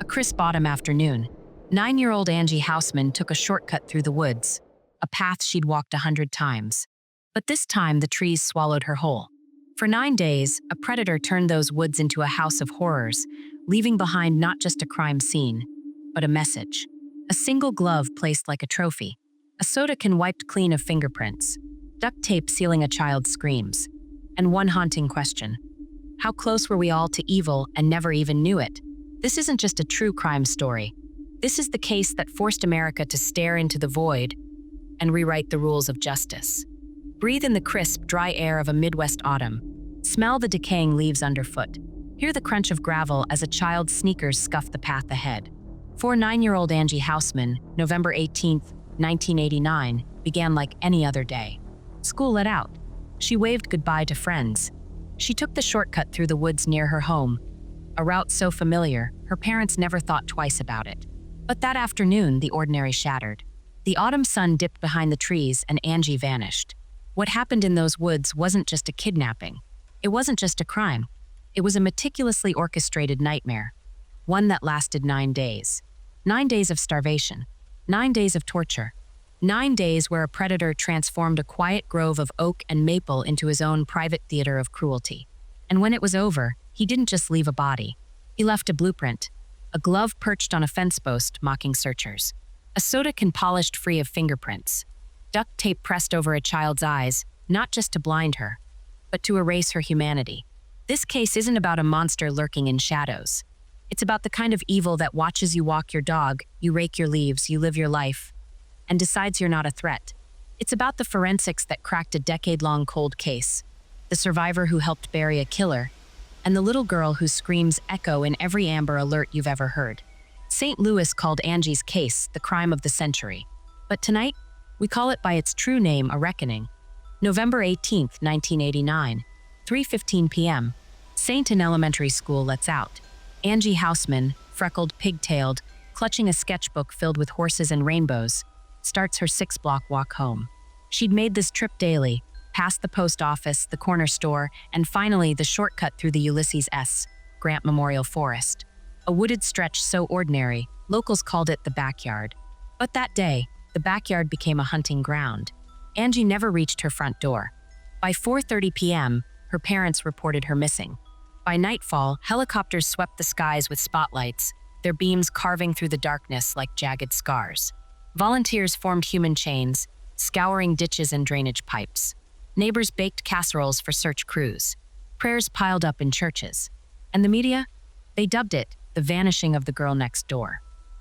A crisp autumn afternoon, 9-year-old Angie Housman took a shortcut through the woods, a path she'd walked 100 times. But this time, the trees swallowed her whole. For 9 days, a predator turned those woods into a house of horrors, leaving behind not just a crime scene, but a message. A single glove placed like a trophy, a soda can wiped clean of fingerprints, duct tape sealing a child's screams, and one haunting question: how close were we all to evil and never even knew it? This isn't just a true crime story. This is the case that forced America to stare into the void and rewrite the rules of justice. Breathe in the crisp, dry air of a Midwest autumn. Smell the decaying leaves underfoot. Hear the crunch of gravel as a child's sneakers scuff the path ahead. For 9-year-old Angie Housman, November 18th, 1989, began like any other day. School let out. She waved goodbye to friends. She took the shortcut through the woods near her home, a route so familiar, her parents never thought twice about it. But that afternoon, the ordinary shattered. The autumn sun dipped behind the trees and Angie vanished. What happened in those woods wasn't just a kidnapping. It wasn't just a crime. It was a meticulously orchestrated nightmare, one that lasted 9 days. 9 days of starvation, 9 days of torture, 9 days where a predator transformed a quiet grove of oak and maple into his own private theater of cruelty. And when it was over, he didn't just leave a body. He left a blueprint, a glove perched on a fence post mocking searchers, a soda can polished free of fingerprints, duct tape pressed over a child's eyes, not just to blind her, but to erase her humanity. This case isn't about a monster lurking in shadows. It's about the kind of evil that watches you walk your dog, you rake your leaves, you live your life, and decides you're not a threat. It's about the forensics that cracked a decade-long cold case, the survivor who helped bury a killer, and the little girl whose screams echo in every Amber Alert you've ever heard. St. Louis called Angie's case the crime of the century. But tonight, we call it by its true name, a reckoning. November 18th, 1989, 3:15 p.m., St. Anne Elementary School lets out. Angie Housman, freckled, pigtailed, clutching a sketchbook filled with horses and rainbows, starts her 6-block walk home. She'd made this trip daily, past the post office, the corner store, and finally the shortcut through the Ulysses S. Grant Memorial Forest. A wooded stretch so ordinary, locals called it the backyard. But that day, the backyard became a hunting ground. Angie never reached her front door. By 4:30 p.m., her parents reported her missing. By nightfall, helicopters swept the skies with spotlights, their beams carving through the darkness like jagged scars. Volunteers formed human chains, scouring ditches and drainage pipes. Neighbors baked casseroles for search crews. Prayers piled up in churches. And the media? They dubbed it the vanishing of the girl next door.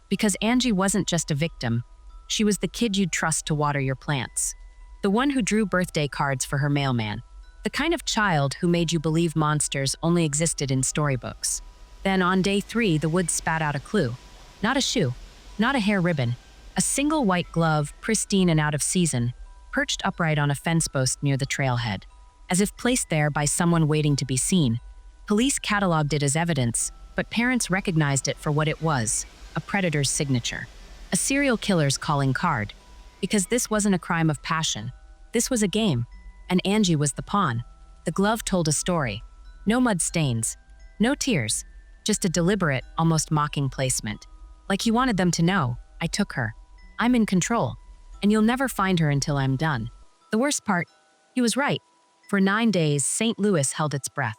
Because Angie wasn't just a victim, she was the kid you'd trust to water your plants. The one who drew birthday cards for her mailman. The kind of child who made you believe monsters only existed in storybooks. Then on day 3, the woods spat out a clue. Not a shoe, not a hair ribbon. A single white glove, pristine and out of season, perched upright on a fence post near the trailhead. As if placed there by someone waiting to be seen. Police cataloged it as evidence, but parents recognized it for what it was, a predator's signature. A serial killer's calling card. Because this wasn't a crime of passion. This was a game, and Angie was the pawn. The glove told a story. No mud stains, no tears, just a deliberate, almost mocking placement. Like he wanted them to know, I took her. I'm in control, and you'll never find her until I'm done. The worst part, he was right. For 9 days, St. Louis held its breath.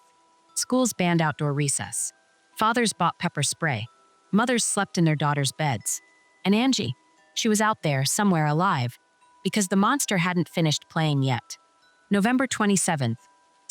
Schools banned outdoor recess. Fathers bought pepper spray. Mothers slept in their daughters' beds. And Angie, she was out there, somewhere alive, because the monster hadn't finished playing yet. November 27th,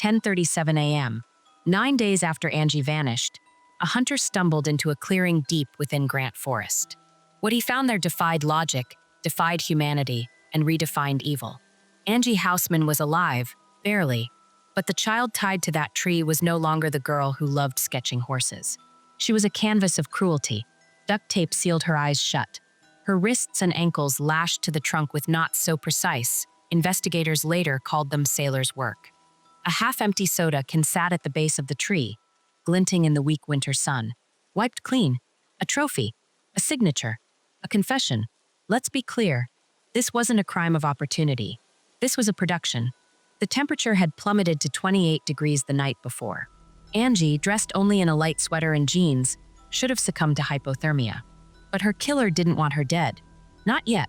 10:37 a.m., 9 days after Angie vanished, a hunter stumbled into a clearing deep within Grant Forest. What he found there defied logic, defied humanity, and redefined evil. Angie Housman was alive, barely, but the child tied to that tree was no longer the girl who loved sketching horses. She was a canvas of cruelty. Duct tape sealed her eyes shut. Her wrists and ankles lashed to the trunk with knots so precise, investigators later called them sailor's work. A half-empty soda can sat at the base of the tree, glinting in the weak winter sun. Wiped clean. A trophy. A signature. A confession. Let's be clear. This wasn't a crime of opportunity. This was a production. The temperature had plummeted to 28 degrees the night before. Angie, dressed only in a light sweater and jeans, should have succumbed to hypothermia. But her killer didn't want her dead. Not yet.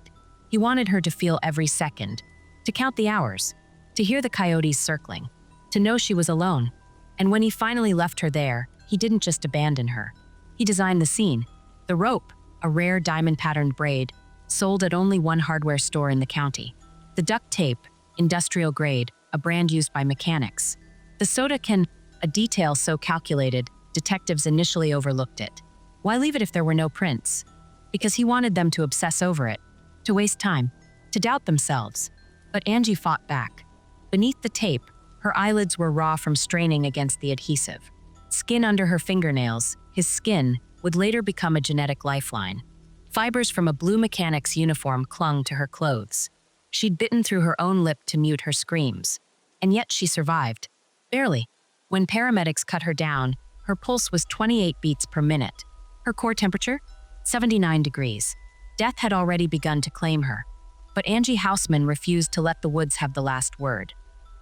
He wanted her to feel every second, to count the hours, to hear the coyotes circling, to know she was alone. And when he finally left her there, he didn't just abandon her. He designed the scene. The rope, a rare diamond-patterned braid, sold at only one hardware store in the county. The duct tape, industrial grade, a brand used by mechanics. The soda can, a detail so calculated, detectives initially overlooked it. Why leave it if there were no prints? Because he wanted them to obsess over it, to waste time, to doubt themselves. But Angie fought back. Beneath the tape, her eyelids were raw from straining against the adhesive. Skin under her fingernails, his skin, would later become a genetic lifeline. Fibers from a blue mechanic's uniform clung to her clothes. She'd bitten through her own lip to mute her screams. And yet she survived. Barely. When paramedics cut her down, her pulse was 28 beats per minute. Her core temperature? 79 degrees. Death had already begun to claim her. But Angie Housman refused to let the woods have the last word.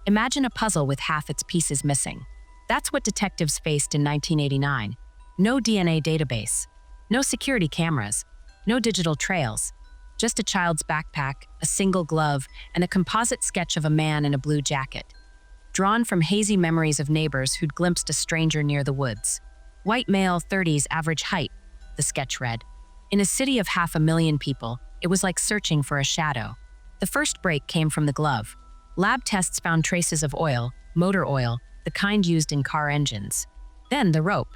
Imagine a puzzle with half its pieces missing. That's what detectives faced in 1989. No DNA database. No security cameras. No digital trails. Just a child's backpack, a single glove, and a composite sketch of a man in a blue jacket. Drawn from hazy memories of neighbors who'd glimpsed a stranger near the woods. White male, 30s, average height, the sketch read. In a city of 500,000 people, it was like searching for a shadow. The first break came from the glove. Lab tests found traces of oil, motor oil, the kind used in car engines. Then the rope.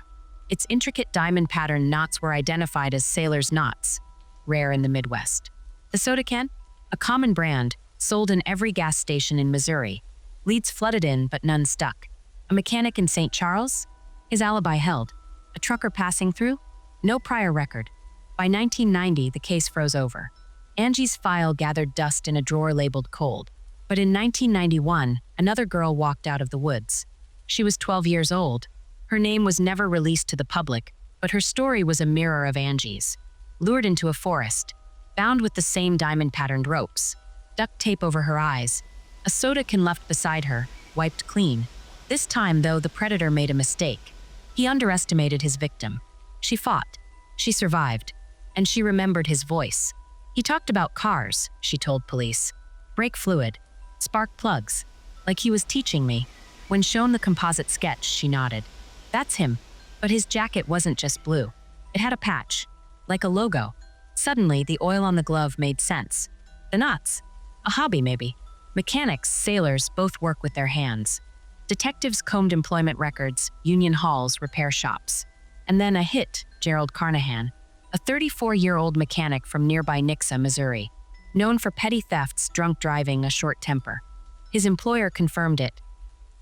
Its intricate diamond-patterned knots were identified as sailor's knots, rare in the Midwest. The soda can? A common brand, sold in every gas station in Missouri. Leads flooded in, but none stuck. A mechanic in St. Charles? His alibi held. A trucker passing through? No prior record. By 1990, the case froze over. Angie's file gathered dust in a drawer labeled cold. But in 1991, another girl walked out of the woods. She was 12 years old. Her name was never released to the public, but her story was a mirror of Angie's. Lured into a forest, bound with the same diamond-patterned ropes, duct tape over her eyes, a soda can left beside her, wiped clean. This time, though, the predator made a mistake. He underestimated his victim. She fought. She survived. And she remembered his voice. He talked about cars, she told police. Brake fluid. Spark plugs. Like he was teaching me. When shown the composite sketch, she nodded. That's him. But his jacket wasn't just blue. It had a patch. Like a logo. Suddenly, the oil on the glove made sense. The knots. A hobby, maybe. Mechanics, sailors, both work with their hands. Detectives combed employment records, union halls, repair shops. And then a hit, Gerald Carnahan, a 34-year-old mechanic from nearby Nixa, Missouri, known for petty thefts, drunk driving, a short temper. His employer confirmed it.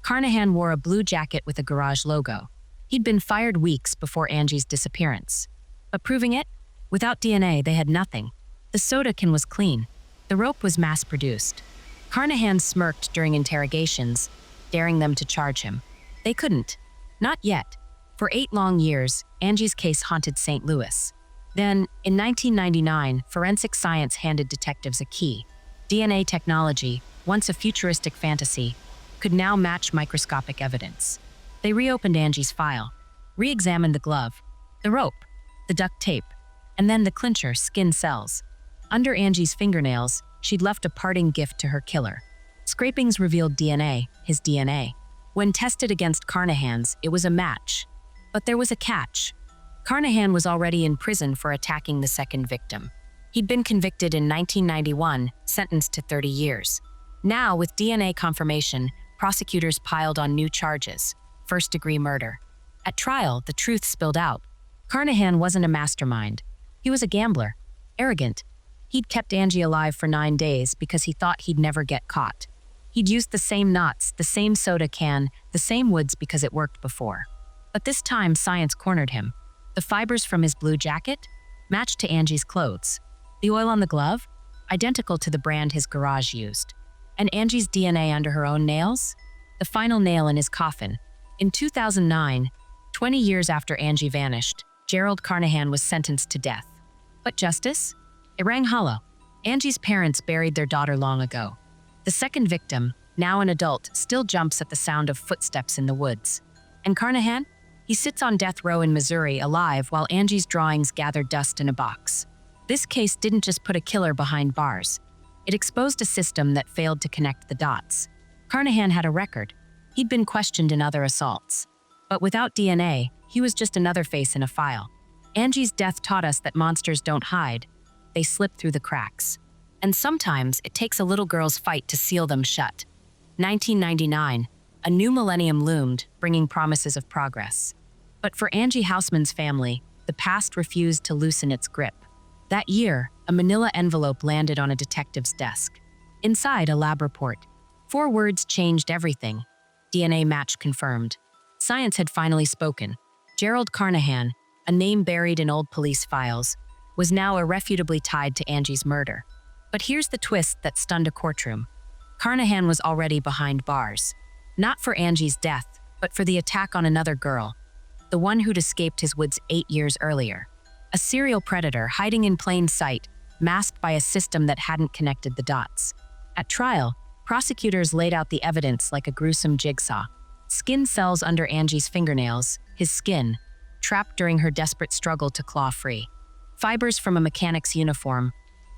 Carnahan wore a blue jacket with a garage logo. He'd been fired weeks before Angie's disappearance. But proving it? Without DNA, they had nothing. The soda can was clean. The rope was mass-produced. Carnahan smirked during interrogations, daring them to charge him. They couldn't. Not yet. For 8 long years, Angie's case haunted St. Louis. Then, in 1999, forensic science handed detectives a key. DNA technology, once a futuristic fantasy, could now match microscopic evidence. They reopened Angie's file, re-examined the glove, the rope, the duct tape, and then the clincher, skin cells. Under Angie's fingernails, she'd left a parting gift to her killer. Scrapings revealed DNA, his DNA. When tested against Carnahan's, it was a match. But there was a catch. Carnahan was already in prison for attacking the second victim. He'd been convicted in 1991, sentenced to 30 years. Now, with DNA confirmation, prosecutors piled on new charges, first-degree murder. At trial, the truth spilled out. Carnahan wasn't a mastermind. He was a gambler, arrogant. He'd kept Angie alive for 9 days because he thought he'd never get caught. He'd used the same knots, the same soda can, the same woods because it worked before. But this time, science cornered him. The fibers from his blue jacket matched to Angie's clothes. The oil on the glove, identical to the brand his garage used. And Angie's DNA under her own nails? The final nail in his coffin. In 2009, 20 years after Angie vanished, Gerald Carnahan was sentenced to death. But justice? It rang hollow. Angie's parents buried their daughter long ago. The second victim, now an adult, still jumps at the sound of footsteps in the woods. And Carnahan? He sits on death row in Missouri alive while Angie's drawings gather dust in a box. This case didn't just put a killer behind bars. It exposed a system that failed to connect the dots. Carnahan had a record. He'd been questioned in other assaults. But without DNA, he was just another face in a file. Angie's death taught us that monsters don't hide. They slip through the cracks. And sometimes it takes a little girl's fight to seal them shut. 1999, a new millennium loomed, bringing promises of progress. But for Angie Housman's family, the past refused to loosen its grip. That year, a manila envelope landed on a detective's desk. Inside, a lab report. 4 words changed everything. DNA match confirmed. Science had finally spoken. Gerald Carnahan, a name buried in old police files, was now irrefutably tied to Angie's murder. But here's the twist that stunned a courtroom. Carnahan was already behind bars. Not for Angie's death, but for the attack on another girl, the one who'd escaped his woods 8 years earlier. A serial predator hiding in plain sight, masked by a system that hadn't connected the dots. At trial, prosecutors laid out the evidence like a gruesome jigsaw. Skin cells under Angie's fingernails, his skin, trapped during her desperate struggle to claw free. Fibers from a mechanic's uniform,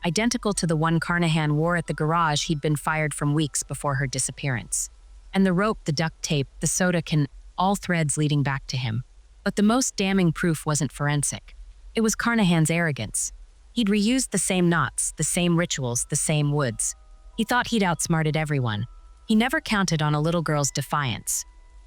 identical to the one Carnahan wore at the garage he'd been fired from weeks before her disappearance. And the rope, the duct tape, the soda can, all threads leading back to him. But the most damning proof wasn't forensic. It was Carnahan's arrogance. He'd reused the same knots, the same rituals, the same woods. He thought he'd outsmarted everyone. He never counted on a little girl's defiance.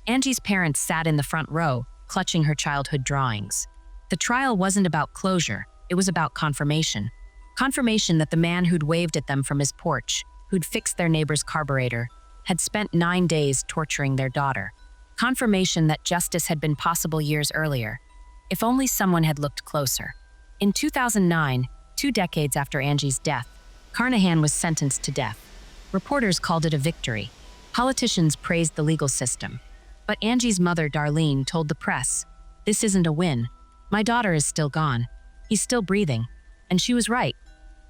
Angie's parents sat in the front row, clutching her childhood drawings. The trial wasn't about closure, it was about confirmation. Confirmation that the man who'd waved at them from his porch, who'd fixed their neighbor's carburetor, had spent 9 days torturing their daughter. Confirmation that justice had been possible years earlier. If only someone had looked closer. In 2009, 2 decades after Angie's death, Carnahan was sentenced to death. Reporters called it a victory. Politicians praised the legal system. But Angie's mother, Darlene, told the press, "This isn't a win. My daughter is still gone. He's still breathing." And she was right.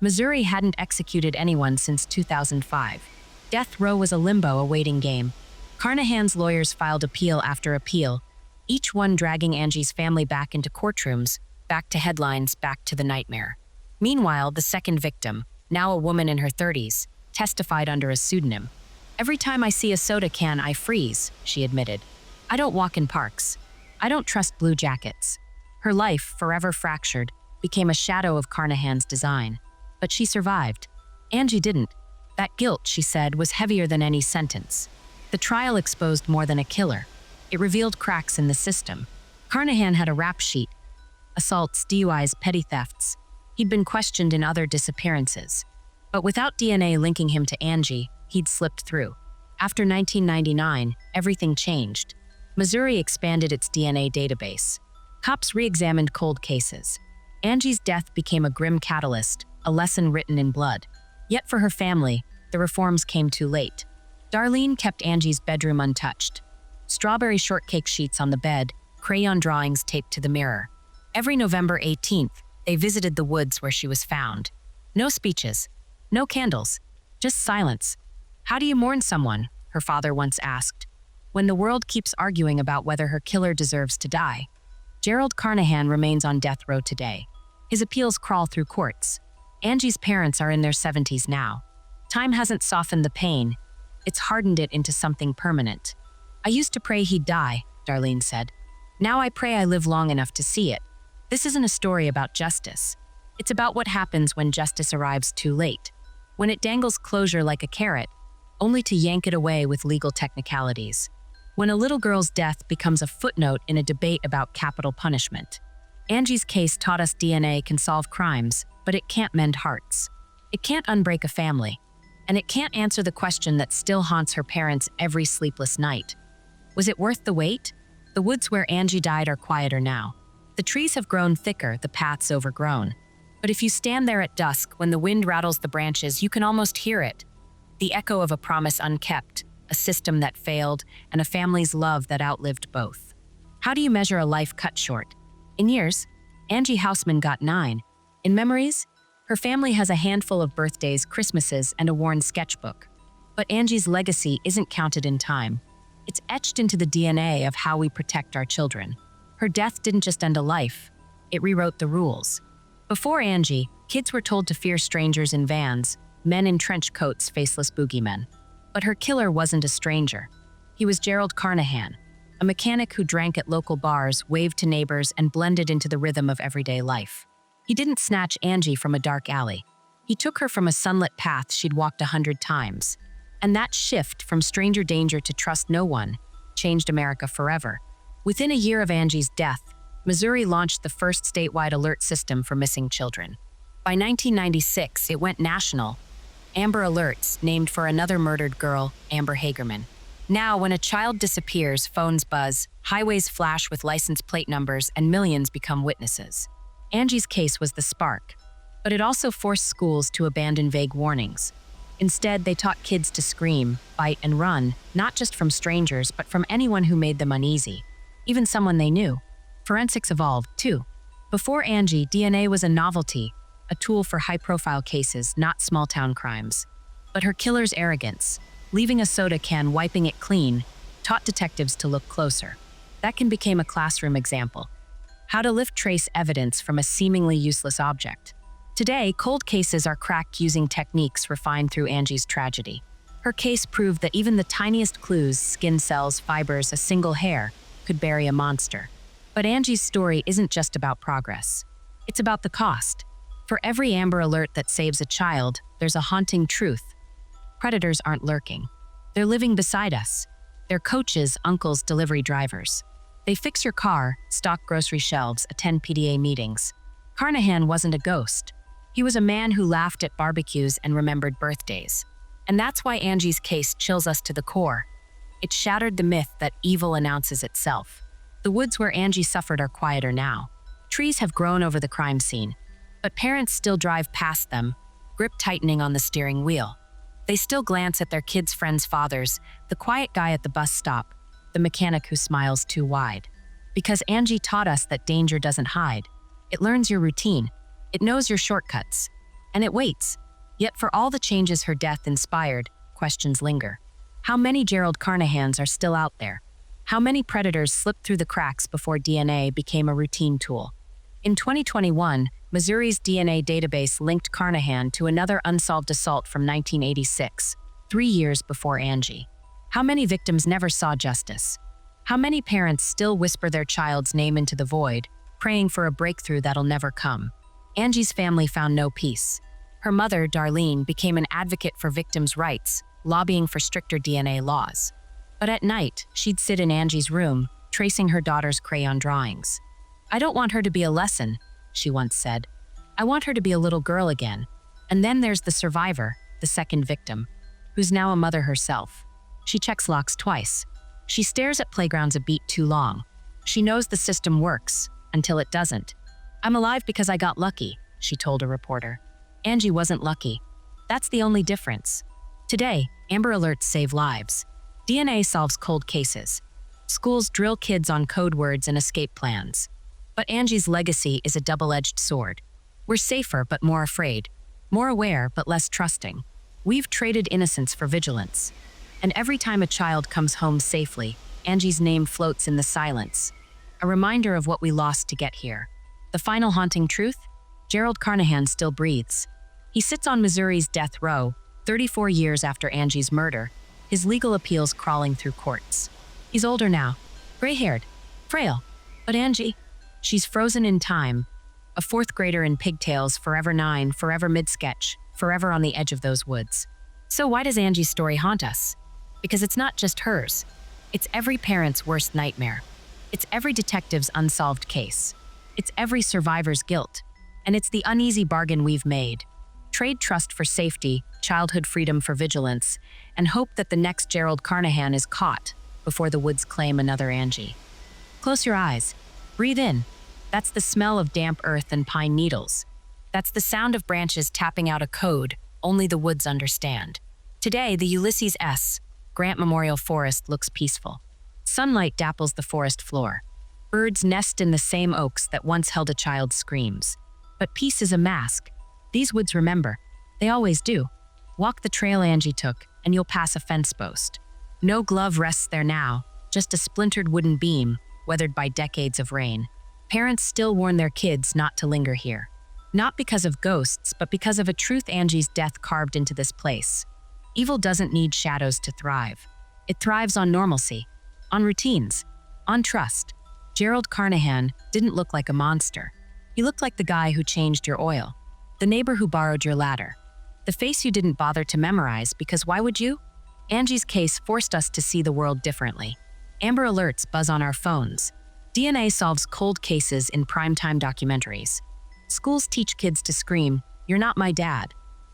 Missouri hadn't executed anyone since 2005. Death row was a limbo awaiting game. Carnahan's lawyers filed appeal after appeal, each one dragging Angie's family back into courtrooms, back to headlines, back to the nightmare. Meanwhile, the second victim, now a woman in her 30s, testified under a pseudonym. "Every time I see a soda can, I freeze," she admitted. "I don't walk in parks. I don't trust blue jackets." Her life, forever fractured, became a shadow of Carnahan's design. But she survived. Angie didn't. That guilt, she said, was heavier than any sentence. The trial exposed more than a killer. It revealed cracks in the system. Carnahan had a rap sheet: assaults, DUIs, petty thefts. He'd been questioned in other disappearances. But without DNA linking him to Angie, he'd slipped through. After 1999, everything changed. Missouri expanded its DNA database. Cops re-examined cold cases. Angie's death became a grim catalyst, a lesson written in blood. Yet for her family, the reforms came too late. Darlene kept Angie's bedroom untouched. Strawberry shortcake sheets on the bed, crayon drawings taped to the mirror. Every November 18th, they visited the woods where she was found. No speeches, no candles, just silence. "How do you mourn someone?" her father once asked, "when the world keeps arguing about whether her killer deserves to die?" Gerald Carnahan remains on death row today. His appeals crawl through courts. Angie's parents are in their 70s now. Time hasn't softened the pain. It's hardened it into something permanent. "I used to pray he'd die," Darlene said. "Now I pray I live long enough to see it." This isn't a story about justice. It's about what happens when justice arrives too late. When it dangles closure like a carrot, only to yank it away with legal technicalities. When a little girl's death becomes a footnote in a debate about capital punishment. Angie's case taught us DNA can solve crimes, but it can't mend hearts. It can't unbreak a family. And it can't answer the question that still haunts her parents every sleepless night. Was it worth the wait? The woods where Angie died are quieter now. The trees have grown thicker, the paths overgrown. But if you stand there at dusk, when the wind rattles the branches, you can almost hear it. The echo of a promise unkept, a system that failed, and a family's love that outlived both. How do you measure a life cut short? In years, Angie Housman got 9. In memories, her family has a handful of birthdays, Christmases, and a worn sketchbook. But Angie's legacy isn't counted in time. It's etched into the DNA of how we protect our children. Her death didn't just end a life, it rewrote the rules. Before Angie, kids were told to fear strangers in vans, men in trench coats, faceless boogeymen. But her killer wasn't a stranger. He was Gerald Carnahan, a mechanic who drank at local bars, waved to neighbors, and blended into the rhythm of everyday life. He didn't snatch Angie from a dark alley. He took her from a sunlit path she'd walked 100 times. And that shift from stranger danger to trust no one changed America forever. Within a year of Angie's death, Missouri launched the first statewide alert system for missing children. By 1996, it went national. Amber Alerts, named for another murdered girl, Amber Hagerman. Now, when a child disappears, phones buzz, highways flash with license plate numbers, and millions become witnesses. Angie's case was the spark, but it also forced schools to abandon vague warnings. Instead, they taught kids to scream, bite, and run, not just from strangers, but from anyone who made them uneasy, even someone they knew. Forensics evolved, too. Before Angie, DNA was a novelty, a tool for high-profile cases, not small-town crimes. But her killer's arrogance, leaving a soda can, wiping it clean, taught detectives to look closer. That can become a classroom example. How to lift trace evidence from a seemingly useless object. Today, cold cases are cracked using techniques refined through Angie's tragedy. Her case proved that even the tiniest clues, skin cells, fibers, a single hair, could bury a monster. But Angie's story isn't just about progress. It's about the cost. For every Amber Alert that saves a child, there's a haunting truth. Predators aren't lurking. They're living beside us. They're coaches, uncles, delivery drivers. They fix your car, stock grocery shelves, attend PDA meetings. Carnahan wasn't a ghost. He was a man who laughed at barbecues and remembered birthdays. And that's why Angie's case chills us to the core. It shattered the myth that evil announces itself. The woods where Angie suffered are quieter now. Trees have grown over the crime scene, but parents still drive past them, grip tightening on the steering wheel. They still glance at their kids' friends' fathers, the quiet guy at the bus stop, the mechanic who smiles too wide. Because Angie taught us that danger doesn't hide. It learns your routine. It knows your shortcuts. And it waits. Yet for all the changes her death inspired, questions linger. How many Gerald Carnahans are still out there? How many predators slipped through the cracks before DNA became a routine tool? In 2021, Missouri's DNA database linked Carnahan to another unsolved assault from 1986, 3 years before Angie. How many victims never saw justice? How many parents still whisper their child's name into the void, praying for a breakthrough that'll never come? Angie's family found no peace. Her mother, Darlene, became an advocate for victims' rights, lobbying for stricter DNA laws. But at night, she'd sit in Angie's room, tracing her daughter's crayon drawings. "I don't want her to be a lesson," she once said. "I want her to be a little girl again." And then there's the survivor, the second victim, who's now a mother herself. She checks locks twice. She stares at playgrounds a beat too long. She knows the system works, until it doesn't. "I'm alive because I got lucky," she told a reporter. Angie wasn't lucky. That's the only difference. Today, Amber Alerts save lives. DNA solves cold cases. Schools drill kids on code words and escape plans. But Angie's legacy is a double-edged sword. We're safer but more afraid. More aware but less trusting. We've traded innocence for vigilance. And every time a child comes home safely, Angie's name floats in the silence. A reminder of what we lost to get here. The final haunting truth? Gerald Carnahan still breathes. He sits on Missouri's death row, 34 years after Angie's murder, his legal appeals crawling through courts. He's older now, gray-haired, frail. But Angie, she's frozen in time. A fourth grader in pigtails, forever 9, forever mid-sketch, forever on the edge of those woods. So why does Angie's story haunt us? Because it's not just hers. It's every parent's worst nightmare. It's every detective's unsolved case. It's every survivor's guilt. And it's the uneasy bargain we've made. Trade trust for safety, childhood freedom for vigilance, and hope that the next Gerald Carnahan is caught before the woods claim another Angie. Close your eyes. Breathe in. That's the smell of damp earth and pine needles. That's the sound of branches tapping out a code only the woods understand. Today, the Ulysses S. Grant Memorial Forest looks peaceful. Sunlight dapples the forest floor. Birds nest in the same oaks that once held a child's screams. But peace is a mask. These woods remember. They always do. Walk the trail Angie took, and you'll pass a fence post. No glove rests there now, just a splintered wooden beam, weathered by decades of rain. Parents still warn their kids not to linger here. Not because of ghosts, but because of a truth Angie's death carved into this place. Evil doesn't need shadows to thrive. It thrives on normalcy, on routines, on trust. Gerald Carnahan didn't look like a monster. He looked like the guy who changed your oil, the neighbor who borrowed your ladder, the face you didn't bother to memorize because why would you? Angie's case forced us to see the world differently. Amber alerts buzz on our phones. DNA solves cold cases in primetime documentaries. Schools teach kids to scream, "You're not my dad,"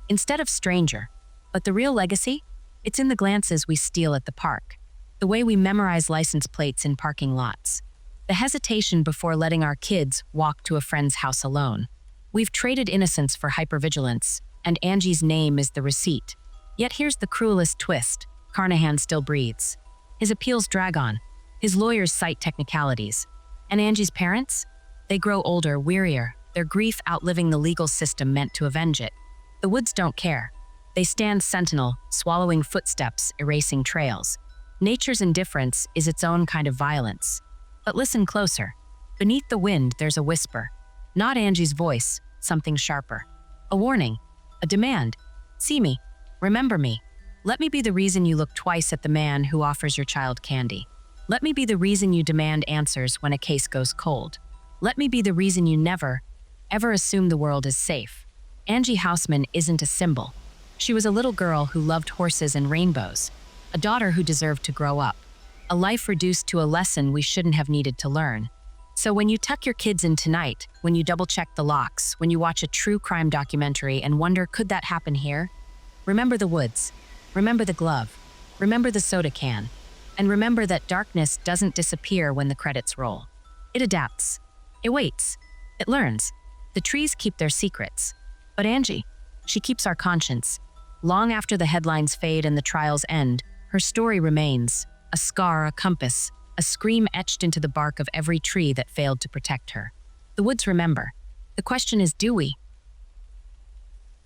instead of stranger. But the real legacy? It's in the glances we steal at the park, the way we memorize license plates in parking lots, the hesitation before letting our kids walk to a friend's house alone. We've traded innocence for hypervigilance, and Angie's name is the receipt. Yet here's the cruelest twist. Carnahan still breathes. His appeals drag on. His lawyers cite technicalities. And Angie's parents? They grow older, wearier, their grief outliving the legal system meant to avenge it. The woods don't care. They stand sentinel, swallowing footsteps, erasing trails. Nature's indifference is its own kind of violence. But listen closer. Beneath the wind, there's a whisper. Not Angie's voice, something sharper. A warning, a demand. See me. Remember me. Let me be the reason you look twice at the man who offers your child candy. Let me be the reason you demand answers when a case goes cold. Let me be the reason you never, ever assume the world is safe. Angie Housman isn't a symbol. She was a little girl who loved horses and rainbows, a daughter who deserved to grow up, a life reduced to a lesson we shouldn't have needed to learn. So when you tuck your kids in tonight, when you double-check the locks, when you watch a true crime documentary and wonder, could that happen here? Remember the woods, remember the glove, remember the soda can, and remember that darkness doesn't disappear when the credits roll. It adapts, it waits, it learns. The trees keep their secrets. But Angie, she keeps our conscience. Long after the headlines fade and the trials end, her story remains, a scar, a compass, a scream etched into the bark of every tree that failed to protect her. The woods remember. The question is, do we?